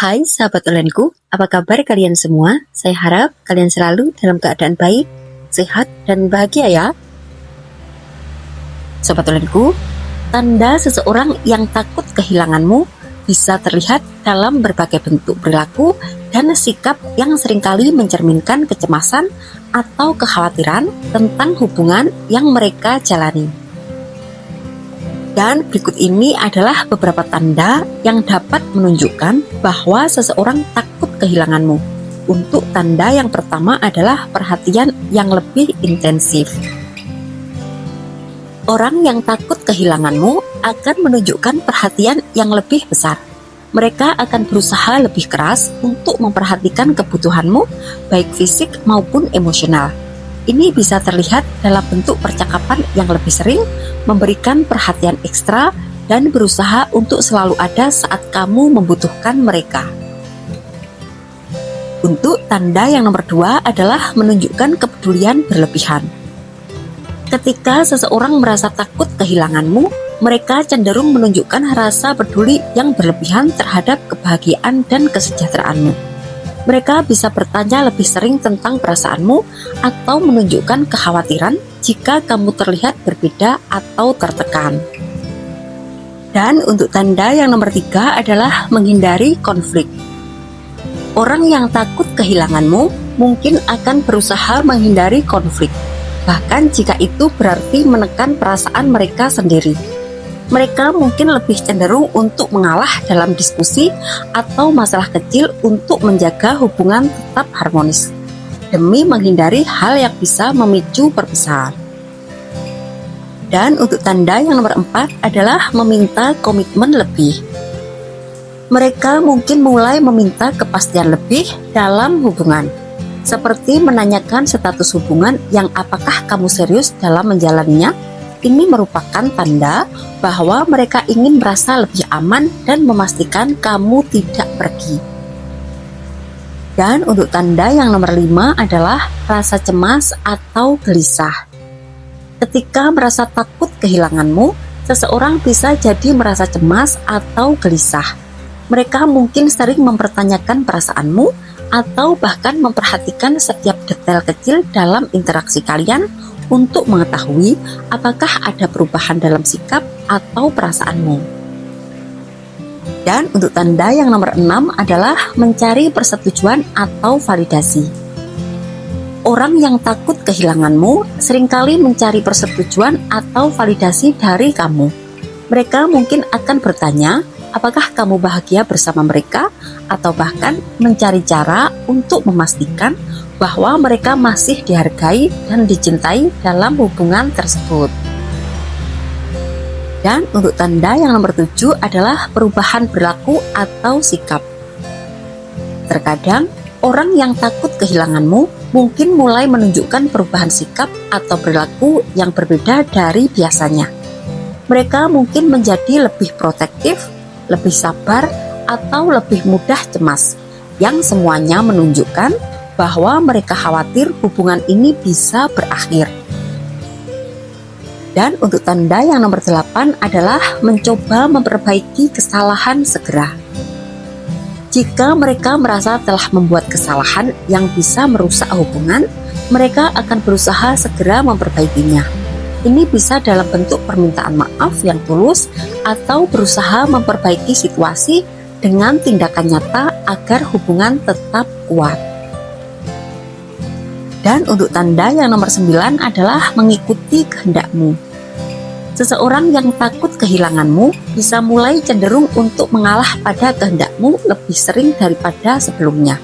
Hai sahabat onlineku, apa kabar kalian semua? Saya harap kalian selalu dalam keadaan baik, sehat, dan bahagia ya. Sobat onlineku, tanda seseorang yang takut kehilanganmu bisa terlihat dalam berbagai bentuk perilaku dan sikap yang seringkali mencerminkan kecemasan atau kekhawatiran tentang hubungan yang mereka jalani. Dan berikut ini adalah beberapa tanda yang dapat menunjukkan bahwa seseorang takut kehilanganmu. Untuk tanda yang pertama adalah perhatian yang lebih intensif. Orang yang takut kehilanganmu akan menunjukkan perhatian yang lebih besar. Mereka akan berusaha lebih keras untuk memperhatikan kebutuhanmu, baik fisik maupun emosional. Ini bisa terlihat dalam bentuk percakapan yang lebih sering, memberikan perhatian ekstra, dan berusaha untuk selalu ada saat kamu membutuhkan mereka. Untuk tanda yang nomor 2 adalah menunjukkan kepedulian berlebihan. Ketika seseorang merasa takut kehilanganmu, mereka cenderung menunjukkan rasa peduli yang berlebihan terhadap kebahagiaan dan kesejahteraanmu. Mereka bisa bertanya lebih sering tentang perasaanmu atau menunjukkan kekhawatiran jika kamu terlihat berbeda atau tertekan. Dan untuk tanda yang nomor 3 adalah menghindari konflik. Orang yang takut kehilanganmu mungkin akan berusaha menghindari konflik, bahkan jika itu berarti menekan perasaan mereka sendiri. Mereka mungkin lebih cenderung untuk mengalah dalam diskusi atau masalah kecil untuk menjaga hubungan tetap harmonis, demi menghindari hal yang bisa memicu perpecahan. Dan untuk tanda yang nomor 4 adalah meminta komitmen lebih. Mereka mungkin mulai meminta kepastian lebih dalam hubungan, seperti menanyakan status hubungan yang apakah kamu serius dalam menjalaninya. Ini merupakan tanda bahwa mereka ingin merasa lebih aman dan memastikan kamu tidak pergi. Dan untuk tanda yang nomor 5 adalah rasa cemas atau gelisah. Ketika merasa takut kehilanganmu, seseorang bisa jadi merasa cemas atau gelisah. Mereka mungkin sering mempertanyakan perasaanmu atau bahkan memperhatikan setiap detail kecil dalam interaksi kalian untuk mengetahui apakah ada perubahan dalam sikap atau perasaanmu. Dan untuk tanda yang nomor 6 adalah mencari persetujuan atau validasi. Orang yang takut kehilanganmu seringkali mencari persetujuan atau validasi dari kamu. Mereka mungkin akan bertanya apakah kamu bahagia bersama mereka, atau bahkan mencari cara untuk memastikan bahwa mereka masih dihargai dan dicintai dalam hubungan tersebut. Dan untuk tanda yang nomor 7 adalah perubahan perilaku atau sikap. Terkadang, orang yang takut kehilanganmu mungkin mulai menunjukkan perubahan sikap atau perilaku yang berbeda dari biasanya. Mereka mungkin menjadi lebih protektif, lebih sabar, atau lebih mudah cemas, yang semuanya menunjukkan bahwa mereka khawatir hubungan ini bisa berakhir. Dan untuk tanda yang nomor 8 adalah mencoba memperbaiki kesalahan segera. Jika mereka merasa telah membuat kesalahan yang bisa merusak hubungan, mereka akan berusaha segera memperbaikinya. Ini bisa dalam bentuk permintaan maaf yang tulus atau berusaha memperbaiki situasi dengan tindakan nyata agar hubungan tetap kuat. Dan untuk tanda yang nomor 9 adalah mengikuti kehendakmu. Seseorang yang takut kehilanganmu bisa mulai cenderung untuk mengalah pada kehendakmu lebih sering daripada sebelumnya.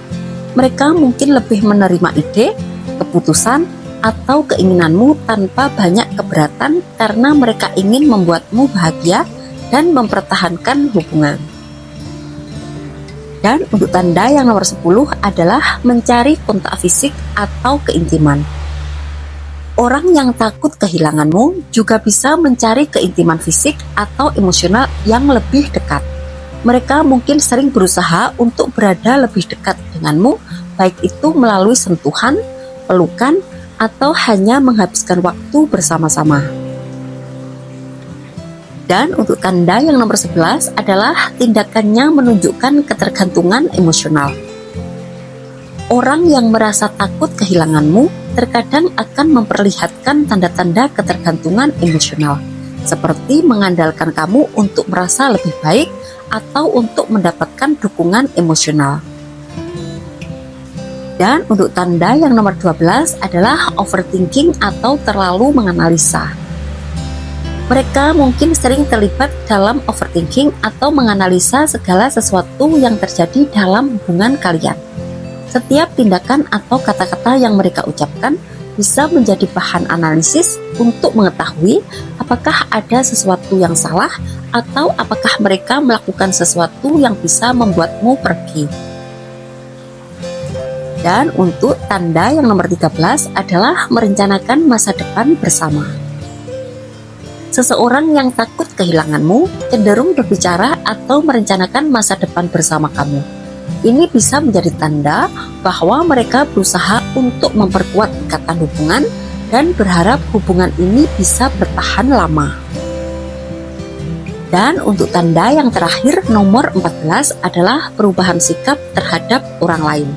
Mereka mungkin lebih menerima ide, keputusan, atau keinginanmu tanpa banyak keberatan karena mereka ingin membuatmu bahagia dan mempertahankan hubungan. Dan untuk tanda yang nomor 10 adalah mencari kontak fisik atau keintiman. Orang yang takut kehilanganmu juga bisa mencari keintiman fisik atau emosional yang lebih dekat. Mereka mungkin sering berusaha untuk berada lebih dekat denganmu, baik itu melalui sentuhan, pelukan, atau hanya menghabiskan waktu bersama-sama. Dan untuk tanda yang nomor 11 adalah tindakannya menunjukkan ketergantungan emosional. Orang yang merasa takut kehilanganmu terkadang akan memperlihatkan tanda-tanda ketergantungan emosional, seperti mengandalkan kamu untuk merasa lebih baik atau untuk mendapatkan dukungan emosional. Dan untuk tanda yang nomor 12 adalah overthinking atau terlalu menganalisa. Mereka mungkin sering terlibat dalam overthinking atau menganalisa segala sesuatu yang terjadi dalam hubungan kalian. Setiap tindakan atau kata-kata yang mereka ucapkan bisa menjadi bahan analisis untuk mengetahui apakah ada sesuatu yang salah atau apakah mereka melakukan sesuatu yang bisa membuatmu pergi. Dan untuk tanda yang nomor 13 adalah merencanakan masa depan bersama. Seseorang yang takut kehilanganmu cenderung berbicara atau merencanakan masa depan bersama kamu. Ini bisa menjadi tanda bahwa mereka berusaha untuk memperkuat ikatan hubungan dan berharap hubungan ini bisa bertahan lama. Dan untuk tanda yang terakhir nomor 14 adalah perubahan sikap terhadap orang lain.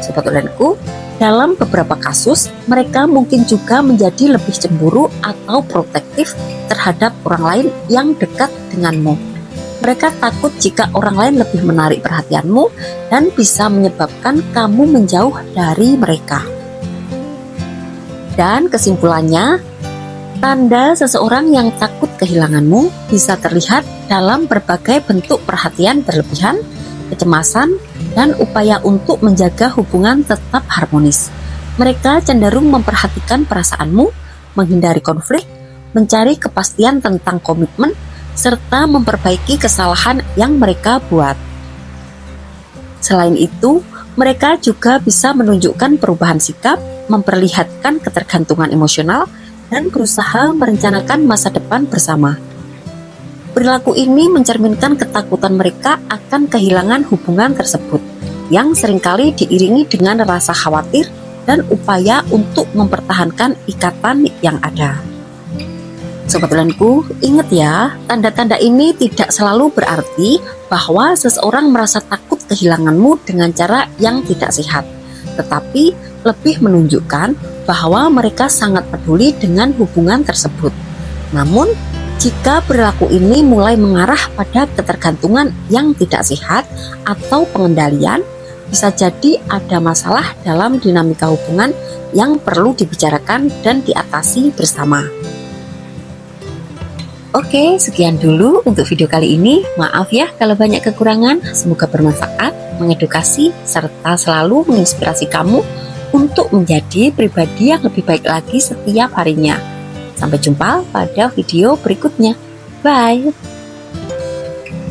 Sobat ulenku, dalam beberapa kasus, mereka mungkin juga menjadi lebih cemburu atau protektif terhadap orang lain yang dekat denganmu. Mereka takut jika orang lain lebih menarik perhatianmu dan bisa menyebabkan kamu menjauh dari mereka. Dan kesimpulannya, tanda seseorang yang takut kehilanganmu bisa terlihat dalam berbagai bentuk perhatian berlebihan, kecemasan, dan upaya untuk menjaga hubungan tetap harmonis. Mereka cenderung memperhatikan perasaanmu, menghindari konflik, mencari kepastian tentang komitmen, serta memperbaiki kesalahan yang mereka buat. Selain itu, mereka juga bisa menunjukkan perubahan sikap, memperlihatkan ketergantungan emosional, dan berusaha merencanakan masa depan bersama. Perilaku ini mencerminkan ketakutan mereka akan kehilangan hubungan tersebut, yang seringkali diiringi dengan rasa khawatir dan upaya untuk mempertahankan ikatan yang ada. Sobat ulenku, ingat ya, tanda-tanda ini tidak selalu berarti bahwa seseorang merasa takut kehilanganmu dengan cara yang tidak sehat, tetapi lebih menunjukkan bahwa mereka sangat peduli dengan hubungan tersebut. Namun, jika perilaku ini mulai mengarah pada ketergantungan yang tidak sehat atau pengendalian, bisa jadi ada masalah dalam dinamika hubungan yang perlu dibicarakan dan diatasi bersama. Oke, sekian dulu untuk video kali ini. Maaf ya kalau banyak kekurangan. Semoga bermanfaat, mengedukasi, serta selalu menginspirasi kamu untuk menjadi pribadi yang lebih baik lagi setiap harinya. Sampai jumpa pada video berikutnya. Bye!